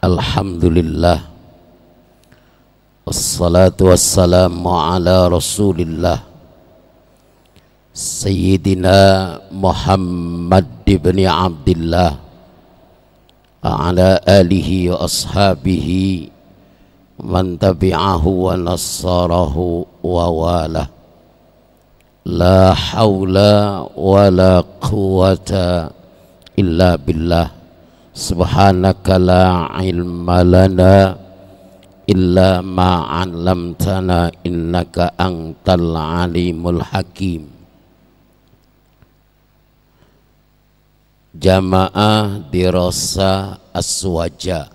Alhamdulillah, wassalatu wassalamu ala rasulillah Sayyidina Muhammad ibn Abdillah ala alihi wa ashabihi man tabi'ahu wa nassarahu wa walah. La hawla wa la quwata illa billah. Subhanaka la ilma lana illa ma 'allamtana innaka antal alimul hakim. Jamaah dirasa aswaja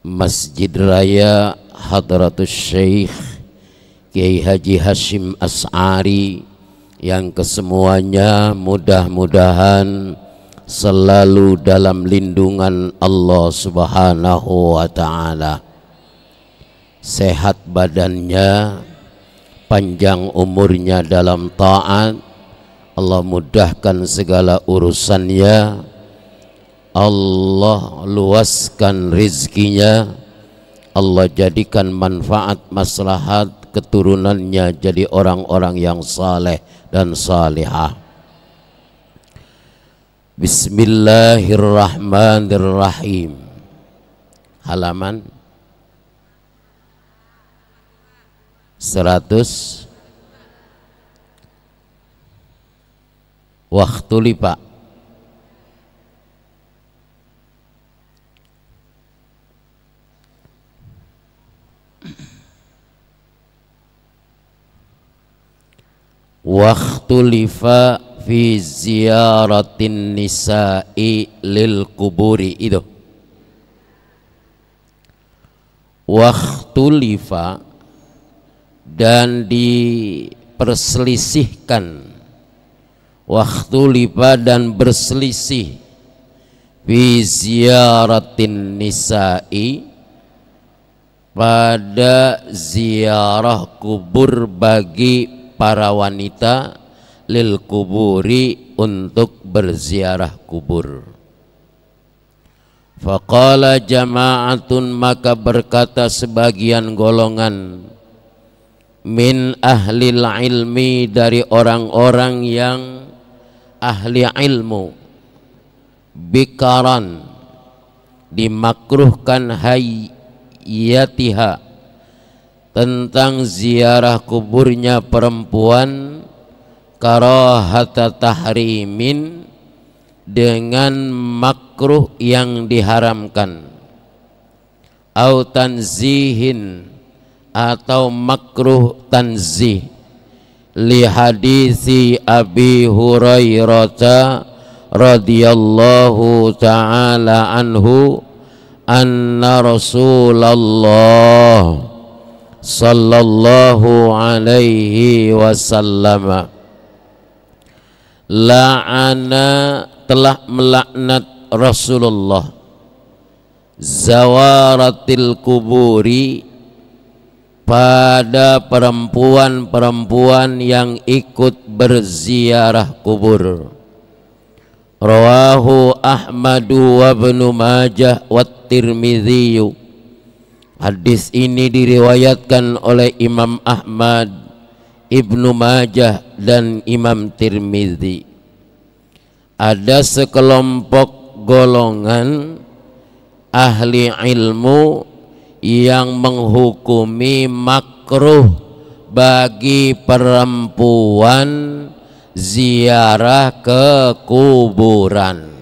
Masjid Raya Hadratus Syekh Kiai Haji Hashim As'ari yang kesemuanya mudah-mudahan selalu dalam lindungan Allah Subhanahu wa ta'ala, sehat badannya, panjang umurnya dalam taat, Allah mudahkan segala urusannya, Allah luaskan rizkinya, Allah jadikan manfaat maslahat keturunannya jadi orang-orang yang saleh dan salihah. Bismillahirrahmanirrahim. Halaman 100. Waktu lipa waktu lifa fi ziyaratin nisa'i lil kuburi. Itu waktu lifa dan diperselisihkan, waktu lifa dan berselisih fi ziyaratin nisa'i pada ziarah kubur bagi para wanita, lil kuburi untuk berziarah kubur. Faqala jama'atun, maka berkata sebagian golongan, min ahlil ilmi, dari orang-orang yang ahli ilmu, bikaran, dimakruhkan hayatiha, tentang ziarah kuburnya perempuan, karahata tahrimin, dengan makruh yang diharamkan, au tanzihin, atau makruh tanzih, li hadisi Abi Hurairah radhiyallahu ta'ala anhu anna Rasulullah sallallahu alaihi wasallam la'ana, telah melaknat Rasulullah, zawaratil kuburi, pada perempuan-perempuan yang ikut berziarah kubur. Rawahu Ahmadu wa Ibnu Majah wa Tirmidzi. Hadis ini diriwayatkan oleh Imam Ahmad, Ibnu Majah dan Imam Tirmidzi. Ada sekelompok golongan ahli ilmu yang menghukumi makruh bagi perempuan ziarah ke kuburan.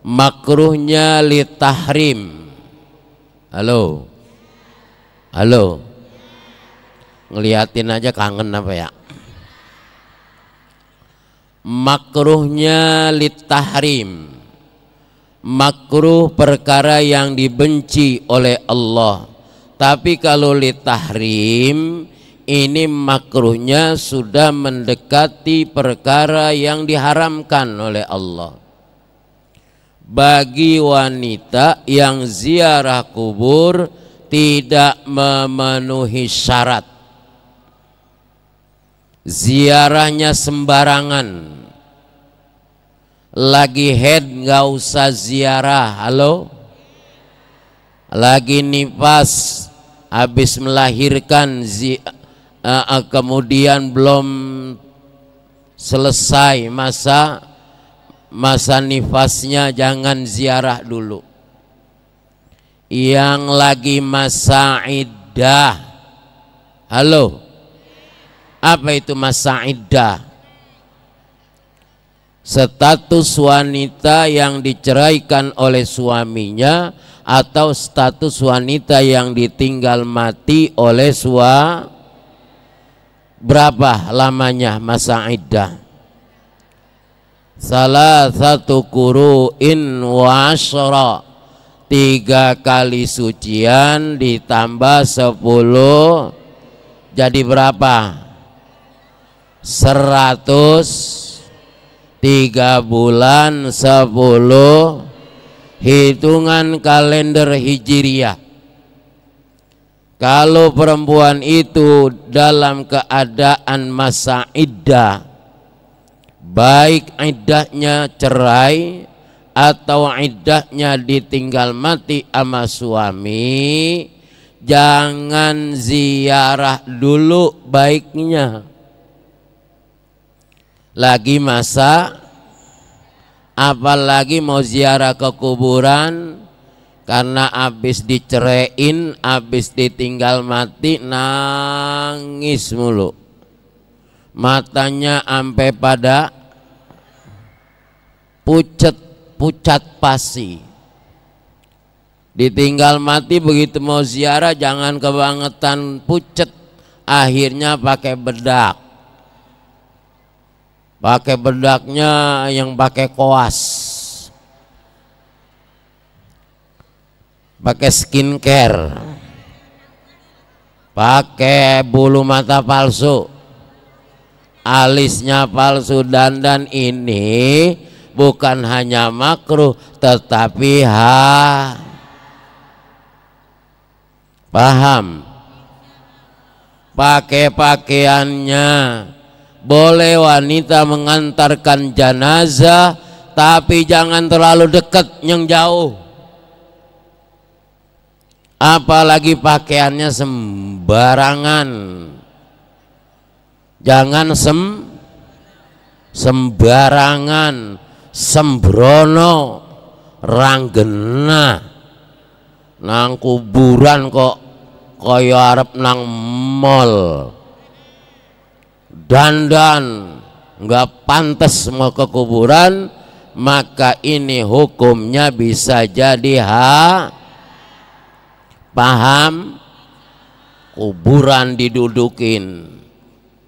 Makruhnya litahrim. Halo, halo, ngeliatin aja kangen apa ya? Makruhnya litahrim, makruh perkara yang dibenci oleh Allah. Tapi kalau litahrim, ini makruhnya sudah mendekati perkara yang diharamkan oleh Allah. Bagi wanita yang ziarah kubur tidak memenuhi syarat, ziarahnya sembarangan, lagi head nggak usah ziarah. Halo, lagi nifas, habis melahirkan, kemudian belum selesai masa nifasnya, jangan ziarah dulu. Yang lagi masa iddah, halo, apa itu masa iddah? Status wanita yang diceraikan oleh suaminya atau status wanita yang ditinggal mati oleh berapa lamanya masa iddah? Salah satu kuru'in wa asyra, 3 kali sucian ditambah 10, jadi berapa? 100, 3 bulan 10 hitungan kalender hijriah. Kalau perempuan itu dalam keadaan masa iddah, baik iddahnya cerai atau iddahnya ditinggal mati sama suami, jangan ziarah dulu baiknya. Lagi masa, apalagi mau ziarah ke kuburan, karena habis diceraiin, habis ditinggal mati, nangis mulu, matanya sampai pada pucat pasi. Ditinggal mati, begitu mau ziarah jangan kebangetan pucat, akhirnya pakai bedak. Pakai bedaknya yang pakai koas, pakai skincare, pakai bulu mata palsu, alisnya palsu. Dandan ini bukan hanya makruh tetapi paham. Pakai pakaiannya boleh wanita mengantarkan jenazah, tapi jangan terlalu dekat, yang jauh. Apalagi pakaiannya sembarangan, jangan sembarangan, sembrono, ranggena nang kuburan kok kaya arep nang mall. Dandan nggak pantas mau ke kuburan, maka ini hukumnya bisa jadi paham. Kuburan didudukin,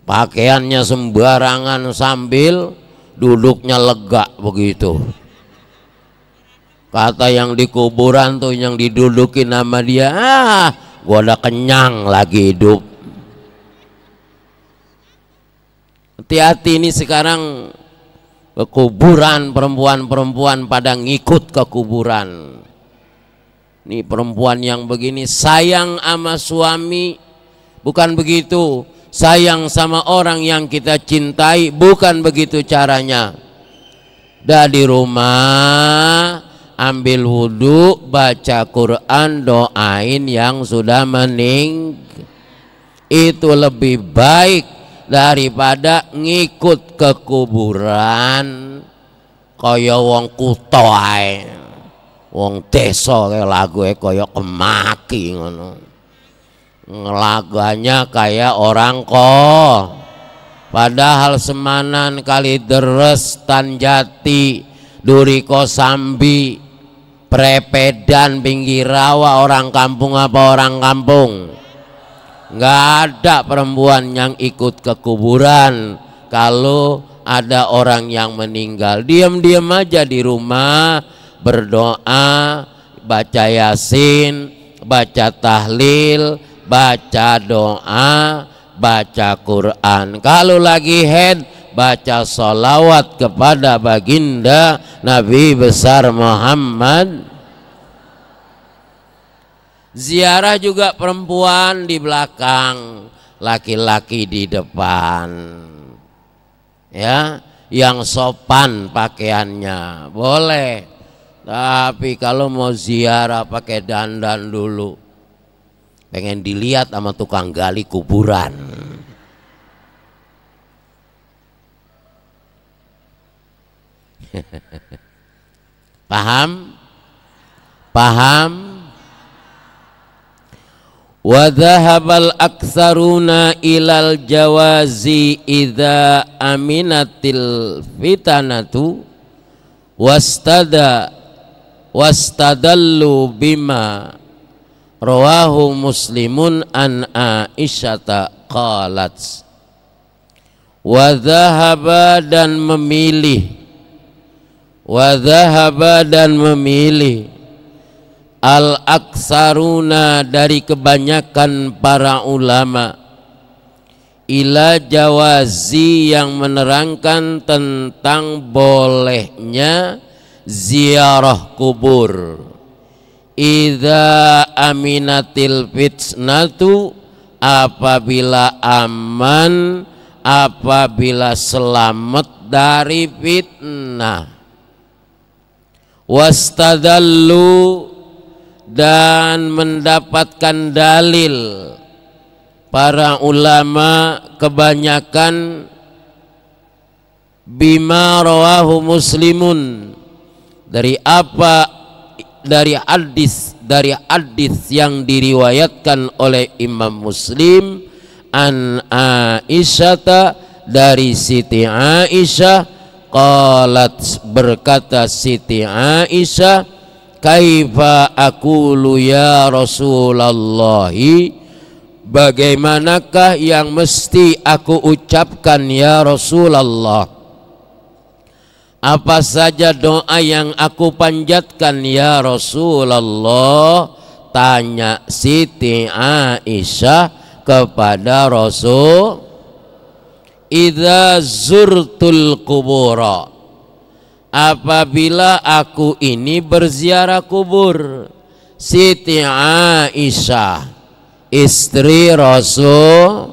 pakaiannya sembarangan sambil duduknya lega begitu. Kata yang di kuburan tuh, yang didudukin sama dia, gua udah kenyang lagi hidup. Hati-hati ini sekarang ke kuburan, perempuan-perempuan pada ngikut ke kuburan. Ini perempuan yang begini sayang sama suami, bukan begitu. Sayang sama orang yang kita cintai, bukan begitu caranya. Dari rumah ambil wudhu, baca Quran, doain yang sudah meninggal. Itu lebih baik daripada ngikut ke kuburan kaya wong kuto ae, wong desa kayak lagu kaya kemaki ngono. Ngelaganya kayak orang padahal Semanan, Kalideres, Tanjati, Duri Kosambi, Prepedan, pinggir rawa, orang kampung apa orang kampung? Nggak ada perempuan yang ikut ke kuburan. Kalau ada orang yang meninggal, diam-diam aja di rumah, berdoa, baca Yasin, baca tahlil, baca doa, baca Quran. Kalau lagi haid, baca sholawat kepada baginda Nabi besar Muhammad. Ziarah juga perempuan di belakang, laki-laki di depan, ya, yang sopan pakaiannya boleh. Tapi kalau mau ziarah pakai dandan dulu, pengen dilihat sama tukang gali kuburan. Paham? Paham? Wa dhahabal aktsaruna ilal jawazi idza aminatil fitanatu wastadallu bima rawahu muslimun an aisyata qalat wa dhahaba dan memilih al-aksaruna dari kebanyakan para ulama ila jawazi yang menerangkan tentang bolehnya ziarah kubur idza aminatil fitnatu apabila aman, apabila selamat dari fitnah. Wastadallu dan mendapatkan dalil para ulama kebanyakan bima rawahu muslimun dari hadis yang diriwayatkan oleh Imam Muslim an Aisyata dari Siti Aisyah qalat berkata Siti Aisyah kaifa aqulu ya Rasulullah bagaimanakah yang mesti aku ucapkan ya Rasulullah, apa saja doa yang aku panjatkan ya Rasulullah, tanya Siti Aisyah kepada Rasul. Idza zurtul kubura apabila aku ini berziarah kubur. Siti Aisyah istri Rasul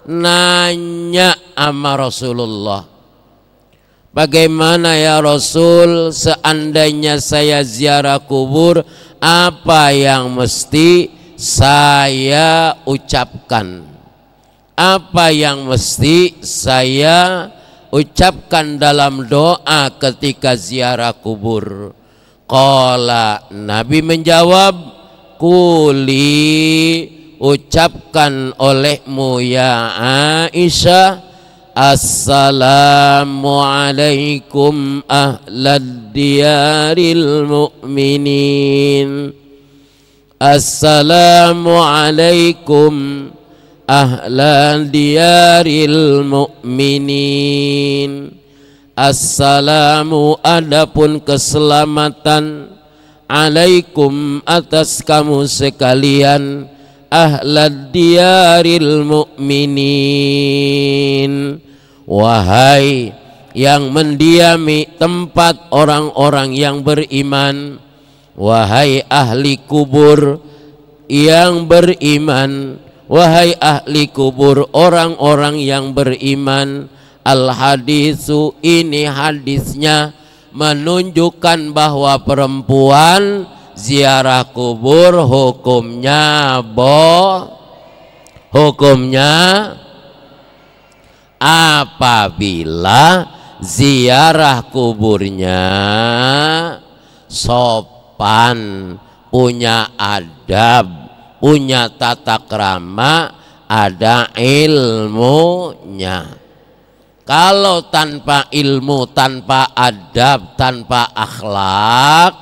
nanya sama Rasulullah, bagaimana ya Rasul seandainya saya ziarah kubur, apa yang mesti saya ucapkan, apa yang mesti saya ucapkan dalam doa ketika ziarah kubur? Qala, Nabi menjawab, kuli, ucapkan olehmu ya Aisyah, assalamualaikum ahlad diyaril mu'minin, assalamualaikum ahlan diyaril mu'minin. Assalamu adapun keselamatan, alaikum atas kamu sekalian, ahlan diyaril mu'minin, wahai yang mendiami tempat orang-orang yang beriman, wahai ahli kubur yang beriman, wahai ahli kubur orang-orang yang beriman. Al-hadisu, ini hadisnya menunjukkan bahwa perempuan ziarah kubur hukumnya apabila ziarah kuburnya sopan, punya adab, punya tata krama, ada ilmunya. Kalau tanpa ilmu, tanpa adab, tanpa akhlak,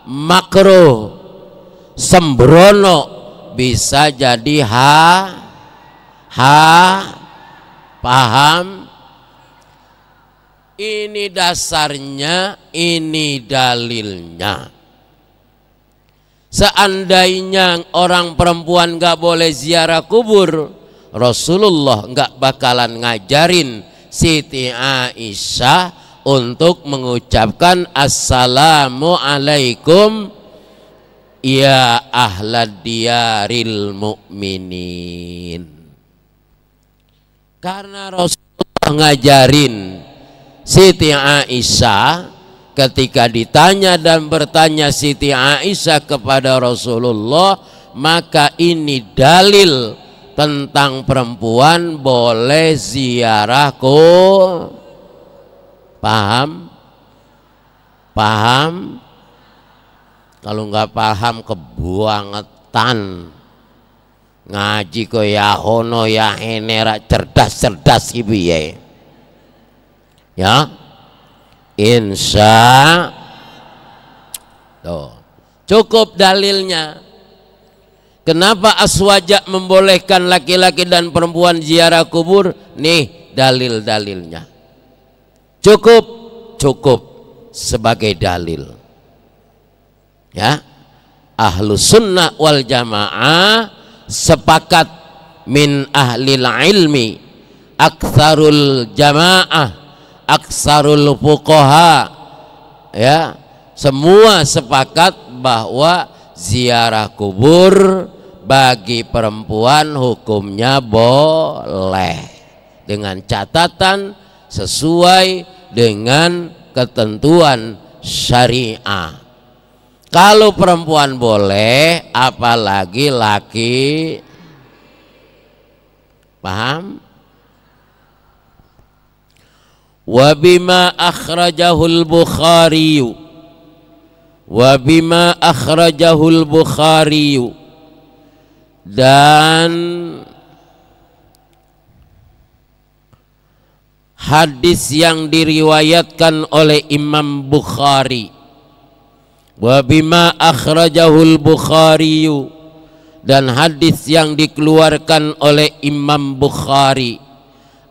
makruh, sembrono, bisa jadi paham? Ini dasarnya, ini dalilnya. Seandainya orang perempuan gak boleh ziarah kubur, Rasulullah gak bakalan ngajarin Siti Aisyah untuk mengucapkan assalamualaikum ya ahlad diyaril mu'minin. Karena Rasulullah ngajarin Siti Aisyah ketika ditanya dan bertanya Siti Aisyah kepada Rasulullah, maka ini dalil tentang perempuan boleh ziarahku. Paham? Paham? Kalau nggak paham kebuangetan. Ngaji ko ya hono ya henera cerdas-cerdas ibu ya. Insya tuh. Cukup dalilnya. Kenapa Aswaja membolehkan laki-laki dan perempuan ziarah kubur? Nih dalil-dalilnya. Cukup sebagai dalil. Ya, Ahlus Sunnah wal Jamaah sepakat min ahlil ilmi, aktsarul jamaah, aktsarul fuqaha, ya, semua sepakat bahwa ziarah kubur bagi perempuan hukumnya boleh, dengan catatan sesuai dengan ketentuan syariah. Kalau perempuan boleh, apalagi laki. Paham? Wa bima akhrajahul Bukhari, wa bima akhrajahul Bukhari, dan hadis yang diriwayatkan oleh Imam Bukhari. Wa bima akhrajahul Bukhari, dan hadis yang dikeluarkan oleh Imam Bukhari,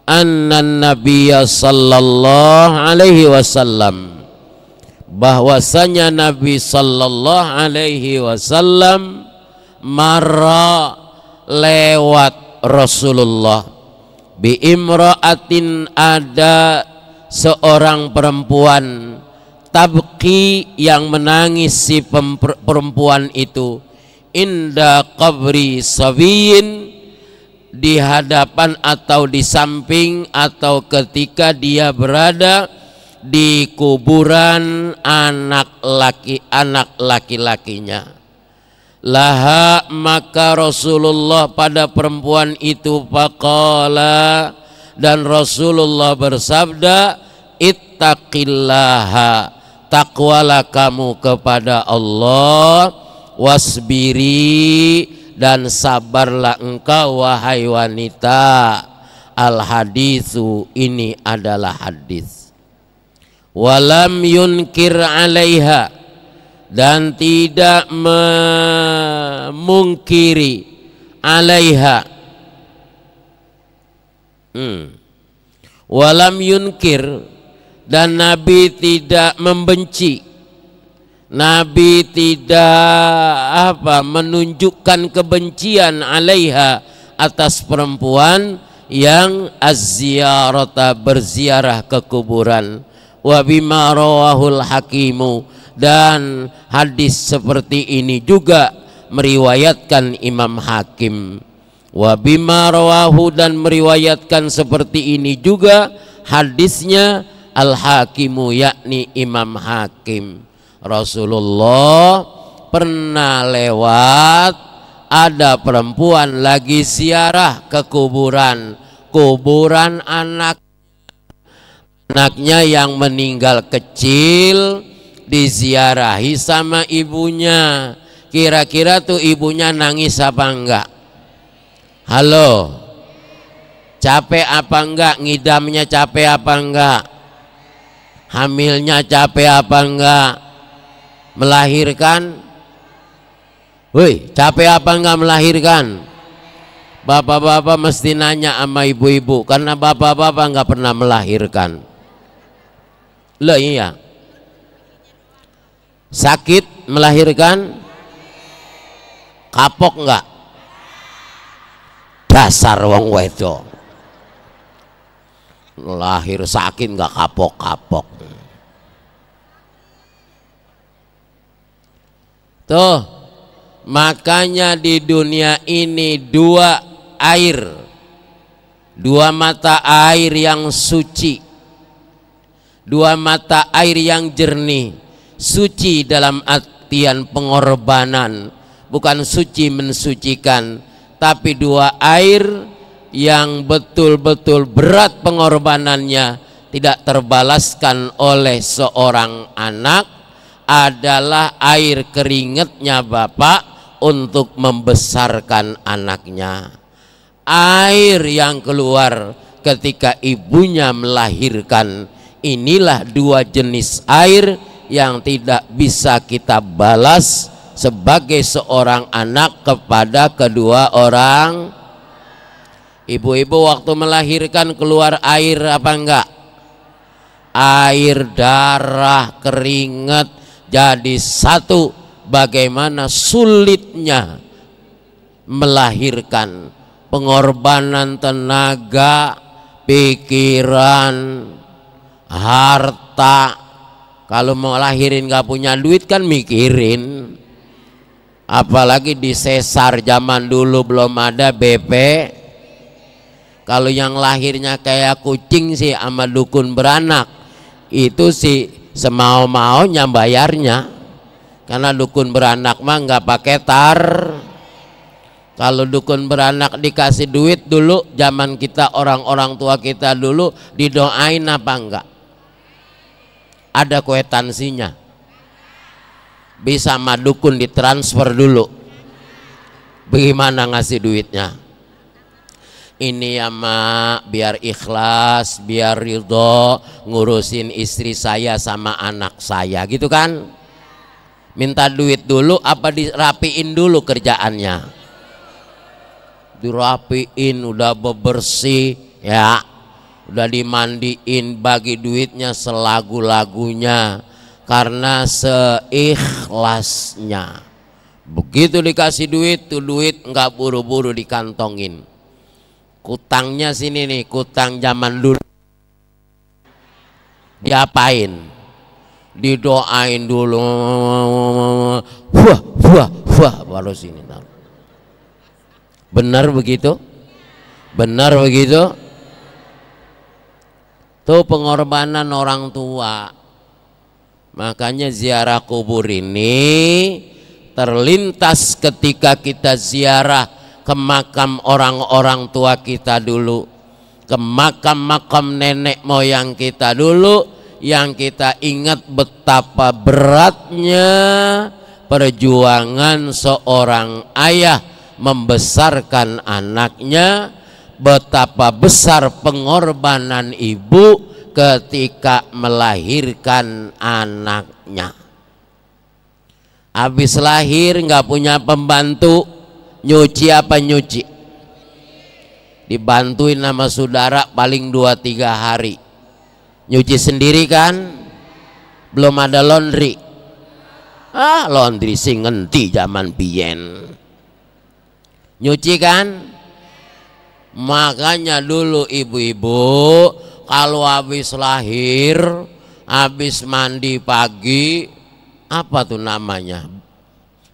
anna Nabiyya sallallahu alaihi wasallam, bahwasanya Nabi sallallahu alaihi wasallam marra, lewat Rasulullah, bi imra'atin, ada seorang perempuan, tabki, yang menangis si perempuan itu, inda qabri sabiyin, di hadapan atau di samping atau ketika dia berada di kuburan anak laki-lakinya. Laha, maka Rasulullah pada perempuan itu, faqala, dan Rasulullah bersabda, ittaqillaha, takwalah kamu kepada Allah, wasbiri, dan sabarlah engkau wahai wanita. Al hadisu, ini adalah hadis. Walam yunkir alaiha, dan tidak memungkiri alaiha. Walam yunkir, dan Nabi tidak membenci, Nabi tidak menunjukkan kebencian alaiha, atas perempuan yang az-ziyarata, berziarah ke kuburan. Wa bima rawahul hakimu, dan hadis seperti ini juga meriwayatkan Imam Hakim. Wa bima rawahu, dan meriwayatkan seperti ini juga hadisnya Al-Hakimu, yakni Imam Hakim. Rasulullah pernah lewat, ada perempuan lagi ziarah ke kuburan anaknya yang meninggal kecil, diziarahi sama ibunya. Kira-kira tuh ibunya nangis apa enggak? Halo, capek apa enggak? Ngidamnya capek apa enggak? Hamilnya capek apa enggak? Melahirkan, woi, capek apa enggak melahirkan? Bapak-bapak mesti nanya sama ibu-ibu, karena bapak-bapak enggak pernah melahirkan. Loh iya, sakit melahirkan? Kapok enggak? Dasar wong wedok, lahir sakit enggak kapok-kapok. Tuh, makanya di dunia ini dua mata air yang suci, Dua mata air yang jernih, suci dalam artian pengorbanan, bukan suci mensucikan, tapi dua air yang betul-betul berat pengorbanannya, tidak terbalaskan oleh seorang anak, adalah air keringatnya bapak untuk membesarkan anaknya. Air yang keluar ketika ibunya melahirkan, inilah dua jenis air yang tidak bisa kita balas sebagai seorang anak kepada kedua orang. Ibu-ibu waktu melahirkan keluar air apa enggak? Air, darah, keringat jadi satu. Bagaimana sulitnya melahirkan, pengorbanan tenaga, pikiran, harta. Kalau mau lahirin gak punya duit kan mikirin, apalagi di sesar zaman dulu belum ada BP. Kalau yang lahirnya kayak kucing sih sama dukun beranak, itu sih semau-maunya bayarnya, karena dukun beranak mah nggak pakai tar. Kalau dukun beranak dikasih duit dulu zaman kita, orang-orang tua kita dulu didoain apa enggak? Ada kwitansinya. Bisa sama dukun ditransfer dulu. Bagaimana ngasih duitnya? Ini ya mak, biar ikhlas, biar ridho ngurusin istri saya sama anak saya, gitu kan? Minta duit dulu apa dirapiin dulu kerjaannya? Dirapiin, udah bebersih ya, udah dimandiin, bagi duitnya selagu-lagunya, karena seikhlasnya. Begitu dikasih duit, tuh duit nggak buru-buru dikantongin. Kutangnya sini nih, kutang zaman dulu diapain? Didoain dulu, wah baru sini. Benar begitu? Benar begitu? Tuh pengorbanan orang tua. Makanya ziarah kubur ini terlintas ketika kita ziarah ke makam orang-orang tua kita dulu, ke makam-makam nenek moyang kita dulu, yang kita ingat betapa beratnya perjuangan seorang ayah membesarkan anaknya, betapa besar pengorbanan ibu ketika melahirkan anaknya. Habis lahir nggak punya pembantu, nyuci apa nyuci? Dibantuin sama saudara paling 2-3 hari. Nyuci sendiri kan? Belum ada laundry. Laundry sing ngenti zaman biyen. Nyuci kan? Makanya dulu ibu-ibu kalau habis lahir, habis mandi pagi, apa tuh namanya?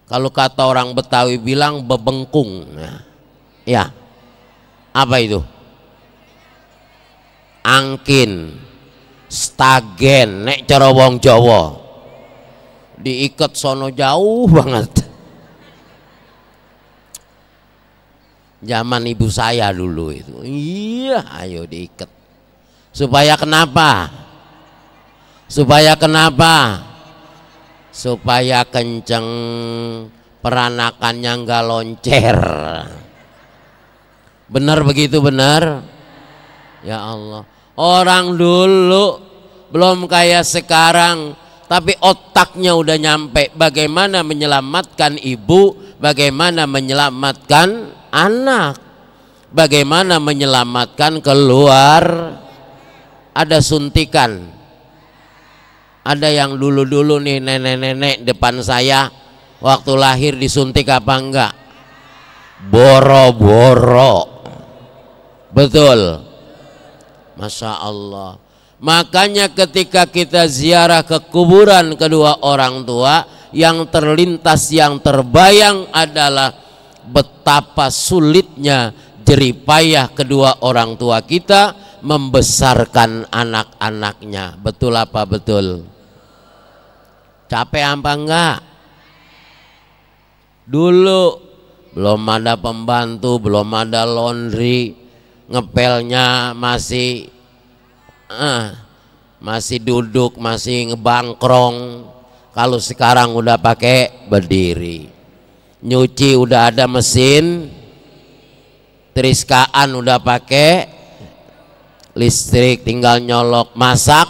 Kalau kata orang Betawi bilang bebengkung. Ya. Apa itu? Angkin, stagen, nek cara wong Jawa. Diikat sono jauh banget. Zaman ibu saya dulu itu. Iya, ayo diikat. Supaya kenapa? Supaya kenapa? Supaya kenceng, peranakannya nggak loncer. Benar begitu, benar? Ya Allah, orang dulu belum kayak sekarang, tapi otaknya udah nyampe bagaimana menyelamatkan ibu, bagaimana menyelamatkan anak, bagaimana menyelamatkan keluar. Ada suntikan. Ada yang dulu-dulu nih nenek-nenek depan saya waktu lahir disuntik apa enggak? Boro-boro. Betul. Masya Allah. Makanya ketika kita ziarah ke kuburan kedua orang tua, yang terlintas, yang terbayang adalah betapa sulitnya jerih payah kedua orang tua kita membesarkan anak-anaknya. Betul apa betul? Capek apa enggak? Dulu belum ada pembantu, belum ada laundry, ngepelnya masih duduk, masih ngebangkrong. Kalau sekarang udah pakai berdiri. Nyuci udah ada mesin, triskaan udah pakai listrik, tinggal nyolok. Masak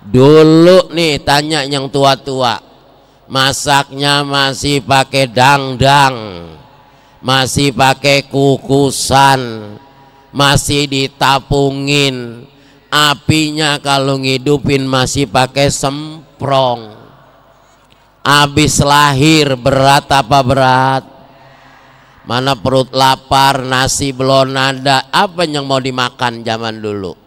dulu nih, tanya yang tua-tua, masaknya masih pakai dangdang, masih pakai kukusan, masih ditapungin. Apinya kalau ngidupin masih pakai semprong. Abis lahir berat apa berat? Mana perut lapar, nasi belum ada, apa yang mau dimakan zaman dulu?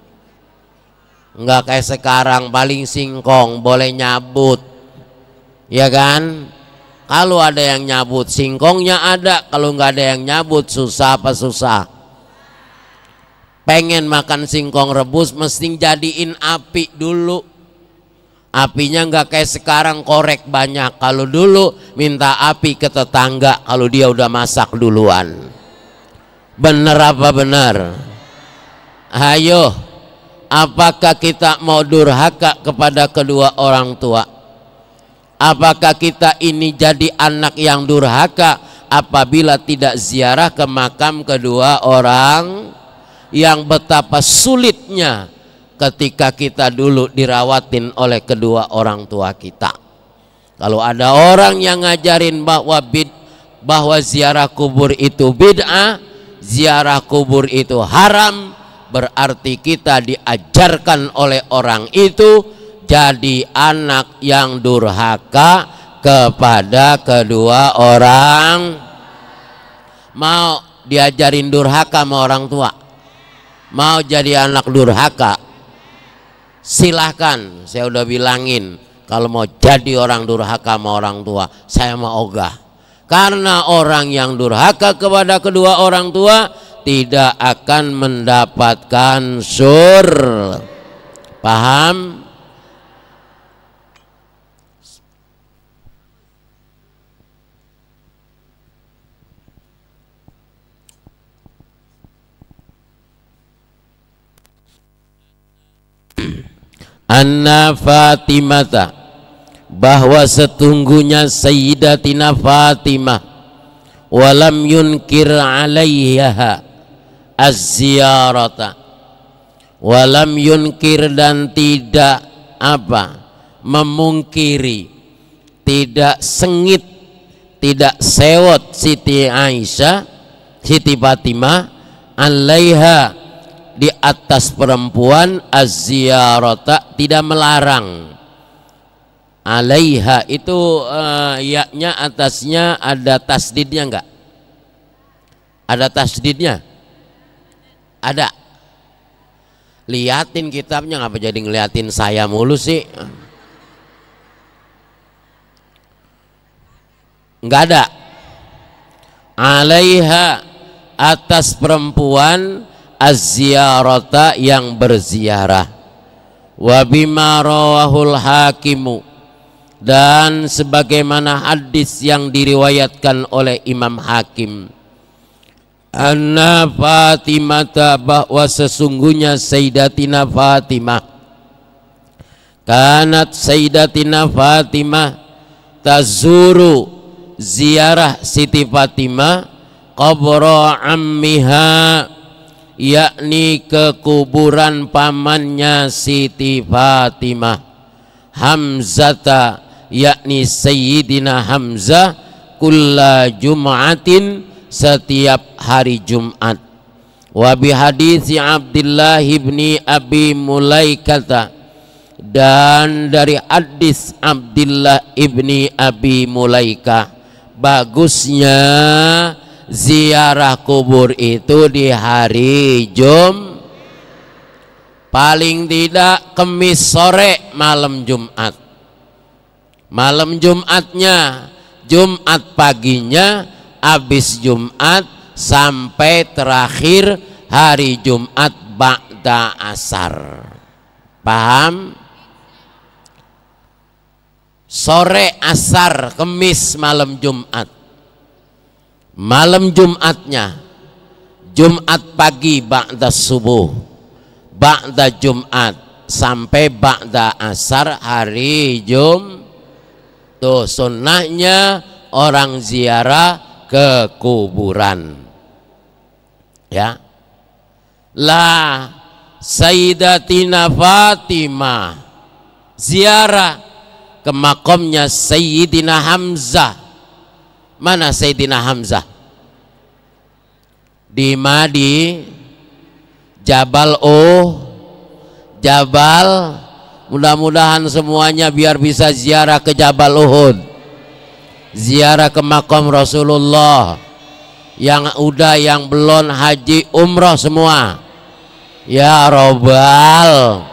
Enggak kayak sekarang, paling singkong boleh nyabut, ya kan? Kalau ada yang nyabut singkongnya ada, kalau nggak ada yang nyabut susah apa susah? Pengen makan singkong rebus mesti jadiin api dulu. Apinya nggak kayak sekarang korek banyak. Kalau dulu minta api ke tetangga kalau dia udah masak duluan. Bener apa bener? Ayo, apakah kita mau durhaka kepada kedua orang tua? Apakah kita ini jadi anak yang durhaka apabila tidak ziarah ke makam kedua orang yang betapa sulitnya ketika kita dulu dirawatin oleh kedua orang tua kita? Kalau ada orang yang ngajarin bahwa ziarah kubur itu bid'ah, ziarah kubur itu haram, berarti kita diajarkan oleh orang itu jadi anak yang durhaka kepada kedua orang. Mau diajarin durhaka sama orang tua? Mau jadi anak durhaka? Silahkan, saya udah bilangin, kalau mau jadi orang durhaka sama orang tua, saya mau ogah. Karena orang yang durhaka kepada kedua orang tua tidak akan mendapatkan surga. Paham? Anna Fatimata, bahwa setungguhnya Sayyidatina Fatimah, walam yunkir alaiha az-ziyarata, walam yunkir dan tidak memungkiri, tidak sengit, tidak sewot Siti Aisyah, Siti Fatimah alaiha, di atas perempuan, az-ziyarata, tidak melarang. Alaiha itu yaknya atasnya ada tasdidnya enggak? Ada tasdidnya? Ada. Liatin kitabnya, ngapa jadi ngeliatin saya mulu sih? Enggak ada. Alaiha, atas perempuan, az-ziyarata, yang berziarah. Wa bima rawahul hakimu, dan sebagaimana hadis yang diriwayatkan oleh Imam Hakim, anna Fatimata, bahwa sesungguhnya Sayyidatina Fatimah, kanat Sayyidatina Fatimah tazuru, ziarah Siti Fatimah, qabra ammiha, yakni ke kuburan pamannya Siti Fatimah, Hamzata, yakni Sayyidina Hamzah, kulla Jum'atin, setiap hari Jumat. Wa bihadits Abdullah ibni Abi Mulaikata, dan dari hadis Abdullah ibni Abi Mulaika, bagusnya ziarah kubur itu di hari paling tidak Kemis sore, malam Jumat. Malam Jumatnya, Jumat paginya, habis Jumat sampai terakhir hari Jumat ba'da asar. Paham? Sore asar Kemis malam Jumat. Malam Jumatnya Jumat pagi ba'da subuh, ba'da Jumat sampai ba'da asar hari Jumat. Tuh sunnahnya orang ziarah ke kuburan. Ya. Lah Sayyidatina Fatimah ziarah ke makamnya Sayyidina Hamzah. Mana Sayyidina Hamzah? Di Jabal Jabal. Mudah-mudahan semuanya biar bisa ziarah ke Jabal Uhud, ziarah ke makam Rasulullah. Yang udah, yang belum haji umroh semua. Ya robbal,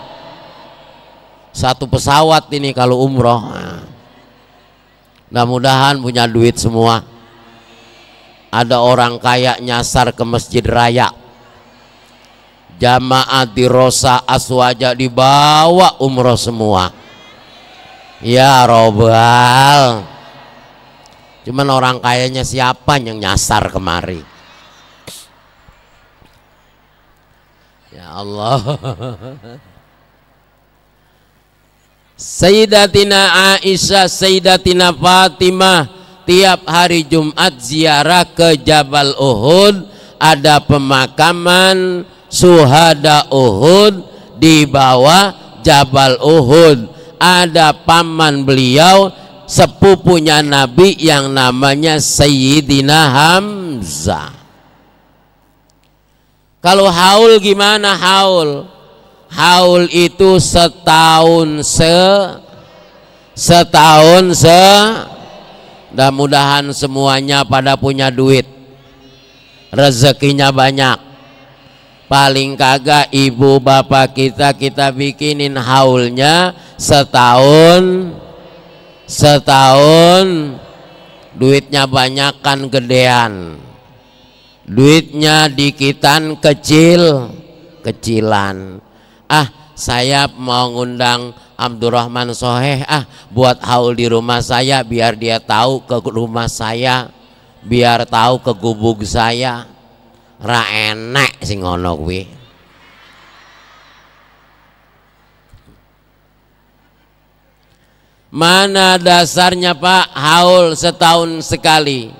satu pesawat ini kalau umroh. Mudah-mudahan punya duit semua. Ada orang kaya nyasar ke Masjid Raya, jamaah di Rosa Aswaja dibawa umroh semua. Ya robbal. Cuman orang kayanya siapa yang nyasar kemari? Ya Allah. Sayyidatina Aisyah, Sayyidatina Fatimah tiap hari Jumat ziarah ke Jabal Uhud. Ada pemakaman Syuhada Uhud di bawah Jabal Uhud. Ada paman beliau sepupunya Nabi yang namanya Sayyidina Hamzah. Kalau haul gimana haul? Haul itu setahun mudah-mudahan semuanya pada punya duit, rezekinya banyak. Paling kagak ibu bapak kita bikinin haulnya setahun, duitnya banyak kan gedean, duitnya dikitan kecilan. Saya mau ngundang Abdurrahman Soheh buat haul di rumah saya, biar dia tahu ke rumah saya, biar tahu ke gubuk saya. Ra enek sing ngono kuwi. Mana dasarnya Pak haul setahun sekali?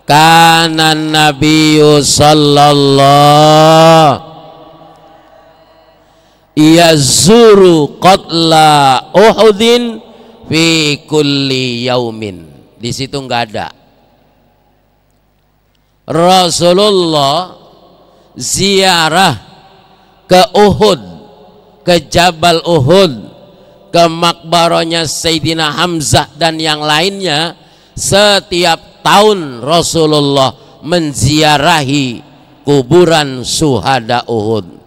Kana Nabiyyu sallallahu yazuru qatla Uhudin fi kulli yaumin. Di situ nggak ada. Rasulullah ziarah ke Uhud, ke Jabal Uhud, ke makbarahnya Sayyidina Hamzah dan yang lainnya. Setiap tahun Rasulullah menziarahi kuburan syuhada Uhud.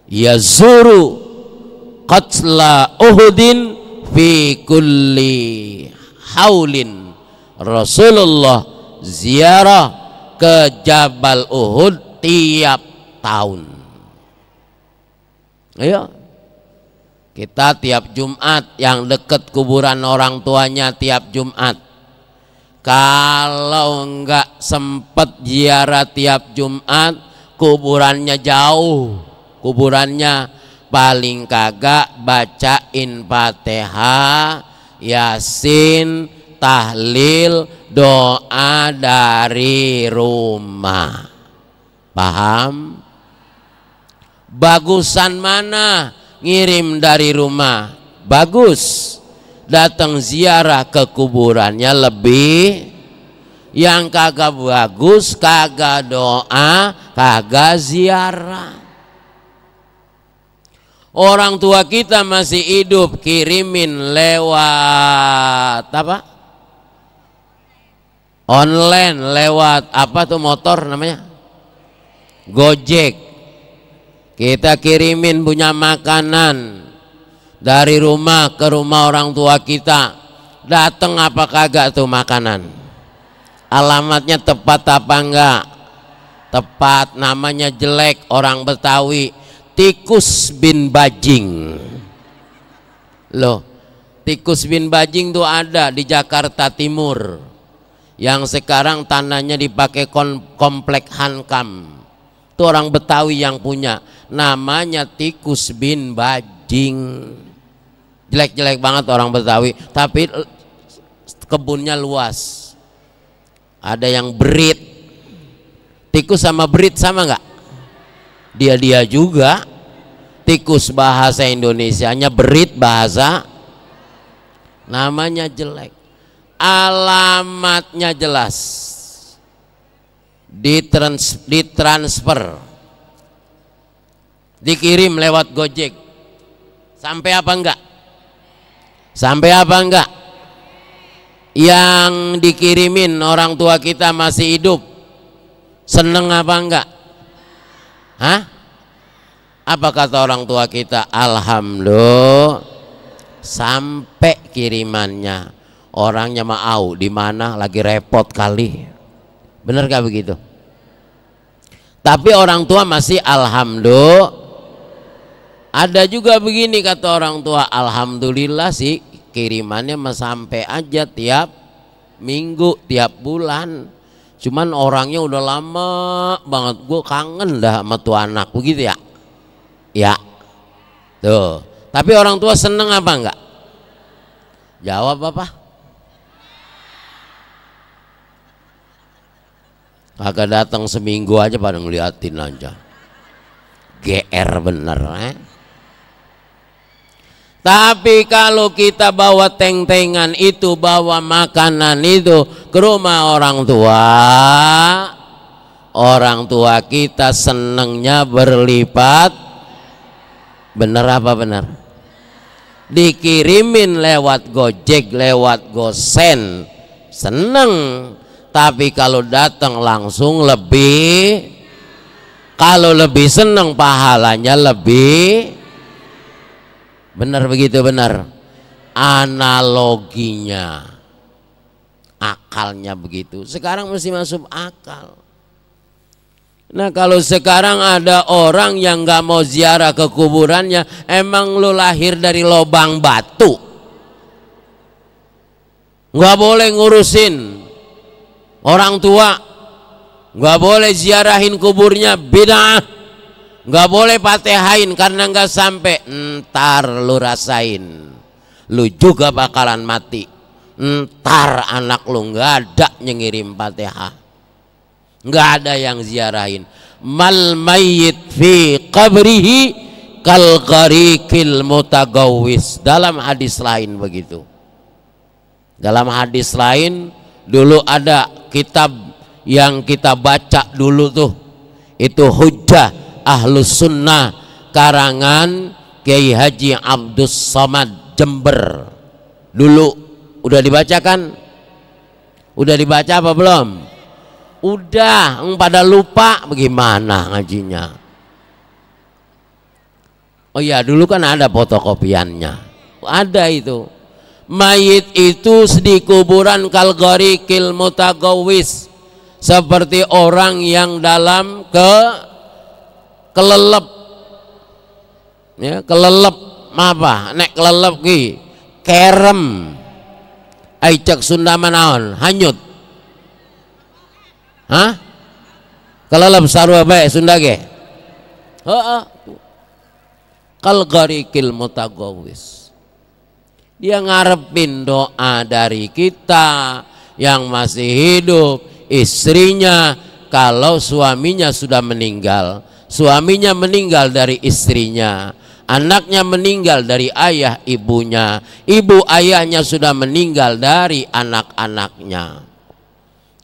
Yazuru qatla Uhudin fi kulli haulin. Rasulullah ziarah ke Jabal Uhud tiap tahun. Ayo kita tiap Jumat yang dekat kuburan orang tuanya tiap Jumat. Kalau enggak sempet ziarah tiap Jumat, kuburannya jauh, kuburannya paling kagak bacain Fatihah, Yasin, tahlil, doa dari rumah. Paham? Bagusan mana? Ngirim dari rumah bagus, datang ziarah ke kuburannya lebih. Yang kagak bagus, kagak doa, kagak ziarah. Orang tua kita masih hidup, kirimin lewat apa? Online, lewat apa tuh motor namanya? Gojek. Kita kirimin punya makanan dari rumah ke rumah orang tua kita. Datang apa kagak tuh makanan? Alamatnya tepat apa enggak? tepat, namanya jelek orang Betawi, tikus bin bajing. Loh, tikus bin bajing tuh ada di Jakarta Timur yang sekarang tanahnya dipakai komplek Hankam. Itu orang Betawi yang punya, namanya tikus bin bajing. Jelek-jelek banget orang Betawi, tapi kebunnya luas. Ada yang berit. Tikus sama berit sama nggak? Dia juga. Tikus bahasa Indonesianya, berit bahasa, namanya jelek. Alamatnya jelas, ditransfer, dikirim lewat Gojek. Sampai apa enggak? Sampai apa enggak? Yang dikirimin orang tua kita masih hidup, seneng apa enggak? Hah? Apa kata orang tua kita? Alhamdulillah, sampai kirimannya. Orangnya mau di mana, lagi repot kali. Bener gak begitu? Tapi orang tua masih alhamdulillah. Ada juga begini kata orang tua, alhamdulillah sih kirimannya sampai aja tiap minggu, tiap bulan. Cuman orangnya udah lama banget, gue kangen dah sama tuh anak, begitu ya? Ya, tuh. Tapi orang tua seneng apa enggak? Jawab apa? Kagak datang seminggu aja pada ngeliatin aja. GR bener, Tapi kalau kita bawa teng-tengan itu, bawa makanan itu ke rumah orang tua kita senengnya berlipat. Bener apa bener? Dikirimin lewat Gojek, lewat Gosen, seneng. Tapi kalau datang langsung lebih, kalau lebih seneng pahalanya lebih. Benar begitu, benar. Analoginya, akalnya begitu. Sekarang mesti masuk akal. Nah kalau sekarang ada orang yang nggak mau ziarah ke kuburannya, emang lu lahir dari lobang batu? Nggak boleh ngurusin orang tua, nggak boleh ziarahin kuburnya, bid'ah. Nggak boleh patehain karena nggak sampai. Ntar lu rasain, lu juga bakalan mati. Ntar anak lu nggak ada yang ngirim patehah, nggak ada yang ziarahin. Mal mayyit fi qabrihi kal gharikil mutagawwis. Dalam hadis lain begitu. Dalam hadis lain, dulu ada kitab yang kita baca dulu tuh, itu Hujjah Ahlus Sunnah karangan Kiai Haji Abdus Somad Jember. Dulu udah dibacakan? Udah dibaca apa belum? Udah, pada lupa bagaimana ngajinya. Oh iya, dulu kan ada fotokopiannya. Ada itu. Mayit itu di kuburan kalgharikil mutagawwis, seperti orang yang dalam kelelep. Ya, kelelep apa? Nek kelelep ki kerem. Aicak Sunda manaon, hanyut. Hah? Kelelep sarua bae Sunda ge. Heeh. Kalgharikil mutagawwis. Dia ngarepin doa dari kita yang masih hidup, istrinya kalau suaminya sudah meninggal, suaminya meninggal dari istrinya, anaknya meninggal dari ayah ibunya, ibu ayahnya sudah meninggal dari anak-anaknya.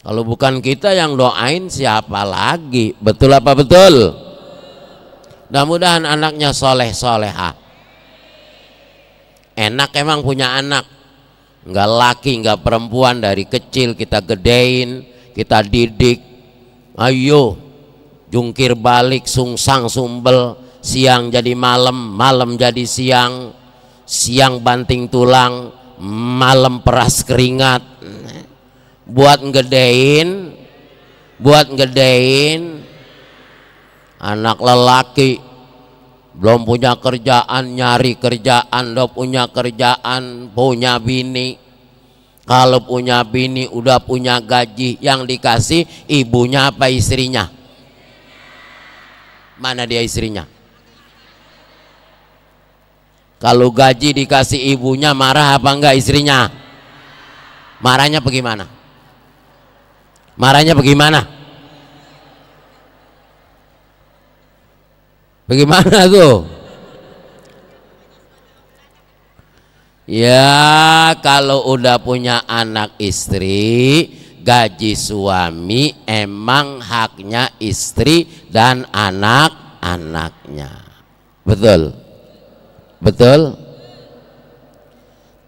Kalau bukan kita yang doain, siapa lagi? Betul apa betul? Mudah-mudahan anaknya soleh-solehah. Enak emang punya anak, nggak laki nggak perempuan, dari kecil kita gedein, kita didik. Ayo jungkir balik, sungsang sumbel, siang jadi malam, malam jadi siang, siang banting tulang, malam peras keringat, buat ngedein Anak lelaki belum punya kerjaan, nyari kerjaan, udah punya kerjaan, punya bini. Kalau punya bini udah punya gaji, yang dikasih ibunya apa istrinya? Mana dia istrinya? Kalau gaji dikasih ibunya, marah apa enggak istrinya? Marahnya bagaimana? Marahnya bagaimana? Bagaimana tuh? Ya kalau udah punya anak istri, gaji suami emang haknya istri dan anak-anaknya. Betul? Betul?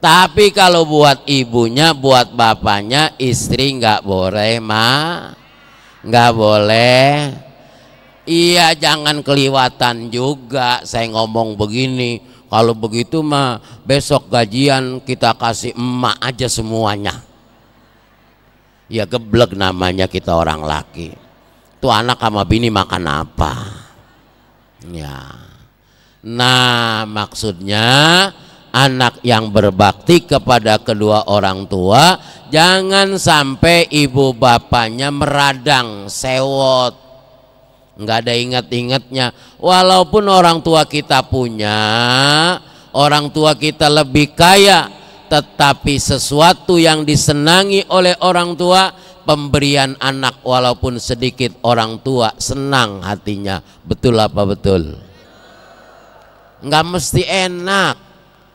Tapi kalau buat ibunya, buat bapaknya, istri nggak boleh nggak boleh. Iya, jangan keliwatan juga saya ngomong begini. Kalau begitu mah besok gajian kita kasih emak aja semuanya. Ya geblek namanya kita orang laki. Tuh anak sama bini makan apa? Ya. Nah, maksudnya anak yang berbakti kepada kedua orang tua jangan sampai ibu bapaknya meradang, sewot, nggak ada ingat-ingatnya. Walaupun orang tua kita punya, orang tua kita lebih kaya, tetapi sesuatu yang disenangi oleh orang tua, pemberian anak walaupun sedikit, orang tua senang hatinya. Betul apa betul? Nggak mesti enak,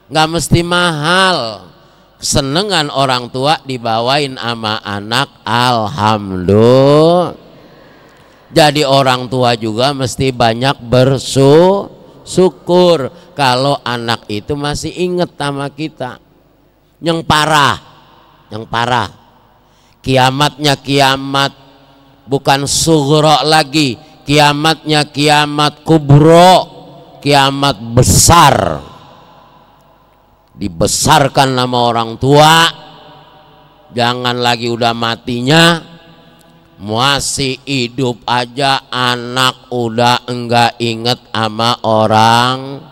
nggak mesti mahal. Kesenengan orang tua dibawain sama anak, alhamdulillah. Jadi orang tua juga mesti banyak bersyukur kalau anak itu masih inget sama kita. Yang parah, kiamatnya kiamat bukan sugro lagi, kiamatnya kiamat kubro, kiamat besar. Dibesarkan nama orang tua, jangan lagi udah matinya, masih hidup aja anak udah enggak inget sama orang,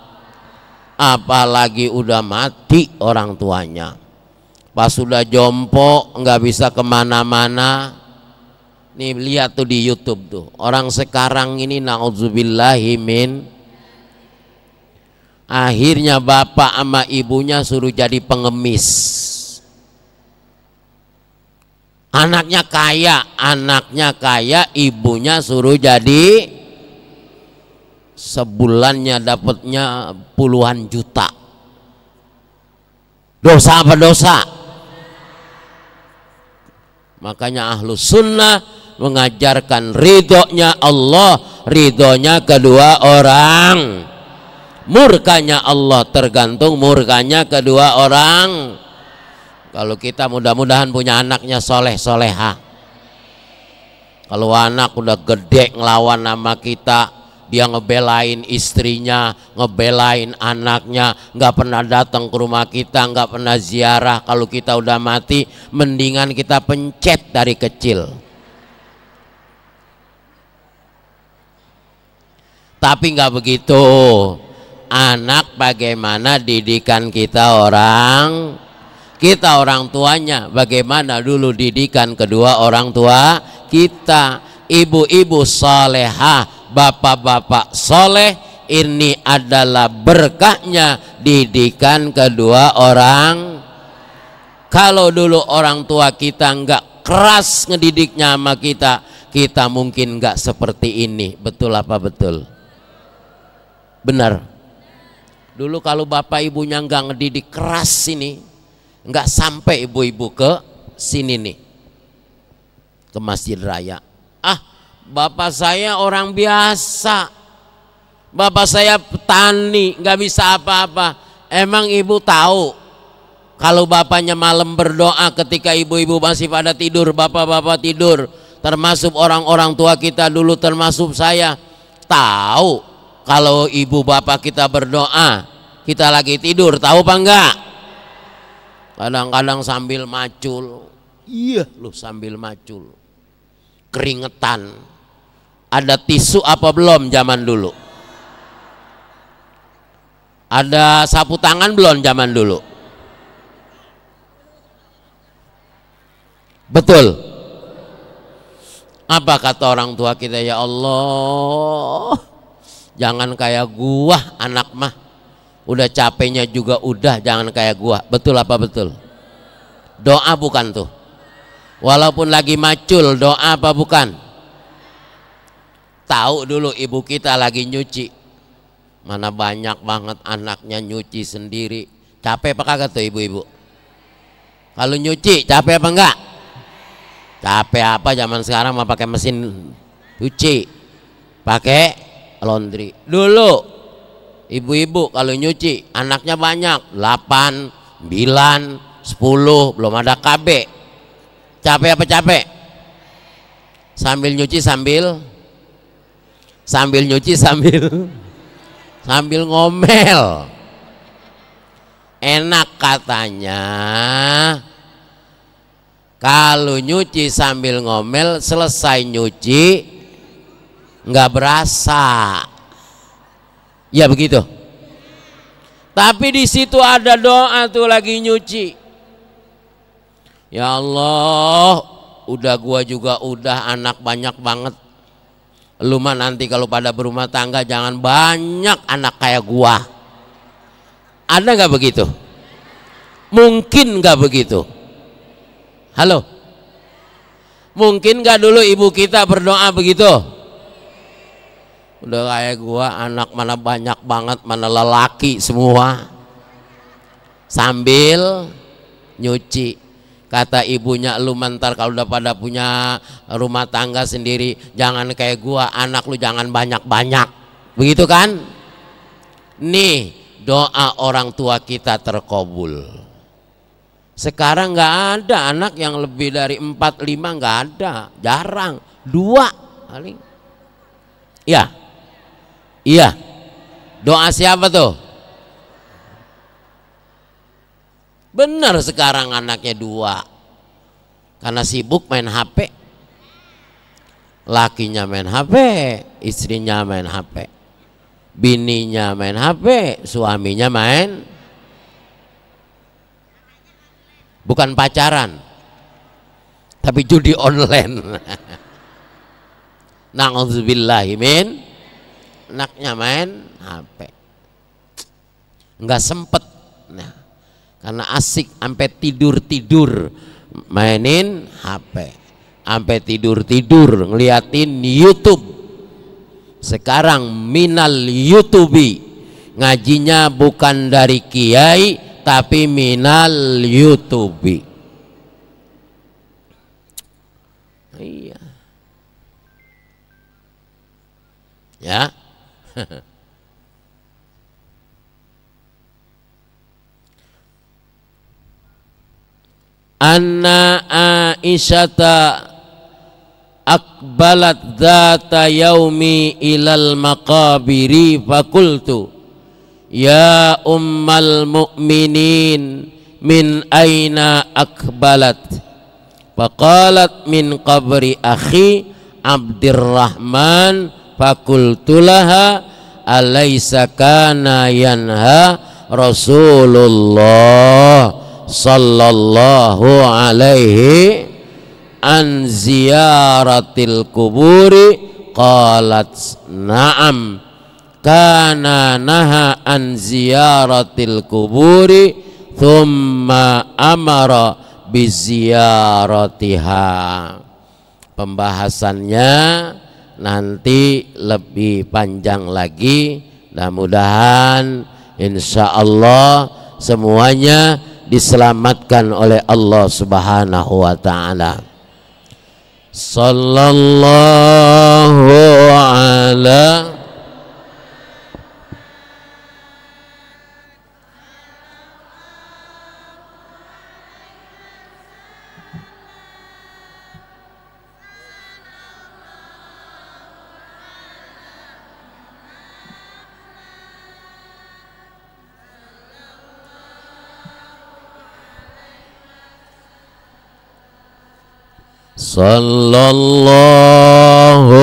apalagi udah mati orang tuanya. Pas sudah jompo enggak bisa kemana-mana. Nih lihat tuh di YouTube tuh, orang sekarang ini naudzubillahimin, akhirnya bapak sama ibunya suruh jadi pengemis. Anaknya kaya, ibunya suruh jadi, sebulannya dapatnya puluhan juta. Dosa apa dosa? Makanya ahlus sunnah mengajarkan ridhonya Allah, ridhonya kedua orang, murkanya Allah tergantung murkanya kedua orang. Kalau kita mudah-mudahan punya anaknya soleh soleha. Kalau anak udah gede ngelawan sama kita, dia ngebelain istrinya, ngebelain anaknya, nggak pernah datang ke rumah kita, nggak pernah ziarah. Kalau kita udah mati, mendingan kita pencet dari kecil. Tapi nggak begitu. Anak bagaimana didikan kita orang tuanya, bagaimana dulu didikan kedua orang tua kita. Ibu-ibu solehah, bapak-bapak soleh, ini adalah berkahnya didikan kedua orang. Kalau dulu orang tua kita nggak keras ngedidiknya sama kita, kita mungkin nggak seperti ini. Betul apa betul? Benar. Dulu kalau bapak ibunya nggak ngedidik keras ini, nggak sampai ibu-ibu ke sini nih, ke Masjid Raya. Bapak saya orang biasa, bapak saya petani, nggak bisa apa-apa. Emang ibu tahu kalau bapaknya malam berdoa ketika ibu-ibu masih pada tidur, bapak-bapak tidur, termasuk orang-orang tua kita dulu, termasuk saya, tahu kalau ibu bapak kita berdoa, kita lagi tidur, tahu apa enggak? Kadang-kadang sambil macul, iya lu sambil macul, keringetan, Ada tisu apa belum zaman dulu? Ada sapu tangan belum zaman dulu? Betul. Apa kata orang tua kita? Ya Allah, jangan kayak gua anak mah, udah capeknya juga udah, jangan kayak gua. Betul apa betul? Doa bukan tuh? Walaupun lagi macul, doa apa bukan? Tahu dulu ibu kita lagi nyuci, mana banyak banget anaknya nyuci sendiri. Capek apa kagak tuh ibu-ibu? Kalau nyuci capek apa enggak? Capek apa, zaman sekarang mah pakai mesin cuci, pakai laundry. Dulu ibu-ibu kalau nyuci anaknya banyak, 8, 9, 10, belum ada KB. Capek apa capek? Sambil nyuci sambil nyuci sambil ngomel. Enak katanya kalau nyuci sambil ngomel, selesai nyuci nggak berasa. Ya begitu. Tapi di situ ada doa tuh lagi nyuci. Ya Allah, udah gua juga udah anak banyak banget. Lu mah nanti kalau pada berumah tangga jangan banyak anak kayak gua. Ada nggak begitu? Mungkin nggak begitu? Halo? Mungkin nggak dulu ibu kita berdoa begitu? Udah kayak gua anak mana banyak banget, mana lelaki semua. Sambil nyuci. Kata ibunya, lu mentar kalau udah pada punya rumah tangga sendiri, jangan kayak gua, anak lu jangan banyak-banyak. Begitu kan? Nih doa orang tua kita terkabul. Sekarang nggak ada anak yang lebih dari 4, 5, nggak ada, jarang, 2 paling. Iya, iya. Doa siapa tuh? Benar, sekarang anaknya 2 karena sibuk main HP. Lakinya main HP, istrinya main HP, bininya main HP, suaminya main, bukan pacaran tapi judi online. Na'udzubillahimin, anaknya main HP, nggak sempet. Nah, karena asik sampai tidur mainin HP, sampai tidur ngeliatin YouTube. Sekarang minal YouTubi, ngajinya bukan dari kiai tapi minal YouTubi. Iya ya. Anna Aisyata akbalat dzata yaumi ilal maqabiri fakultu ya ummal mu'minin min aina akbalat, faqalat min qabri akhi Abdurrahman, fakultulaha alaysa kana yanha Rasulullah sallallahu alaihi an ziyaratil kuburi, qalat na'am kana naha an ziyaratil kuburi thumma amara biziyaratiha. Pembahasannya nanti lebih panjang lagi, mudah-mudahan insyaallah semuanya diselamatkan oleh Allah Subhanahu wa taala. Sallallahu ala sallallahu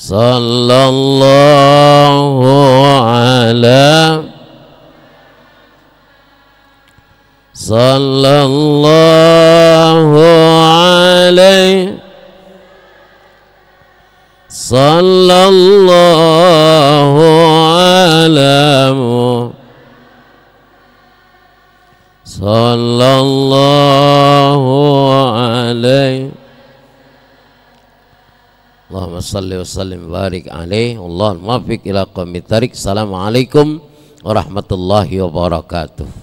sallallahu ala sallallahu alaihi sallallahu alamu sallallahu alaihi Allahumma salli wa sallim barik alaihi Allahumma muwaffiq ila qawmit thariq. Assalamualaikum warahmatullahi wabarakatuh.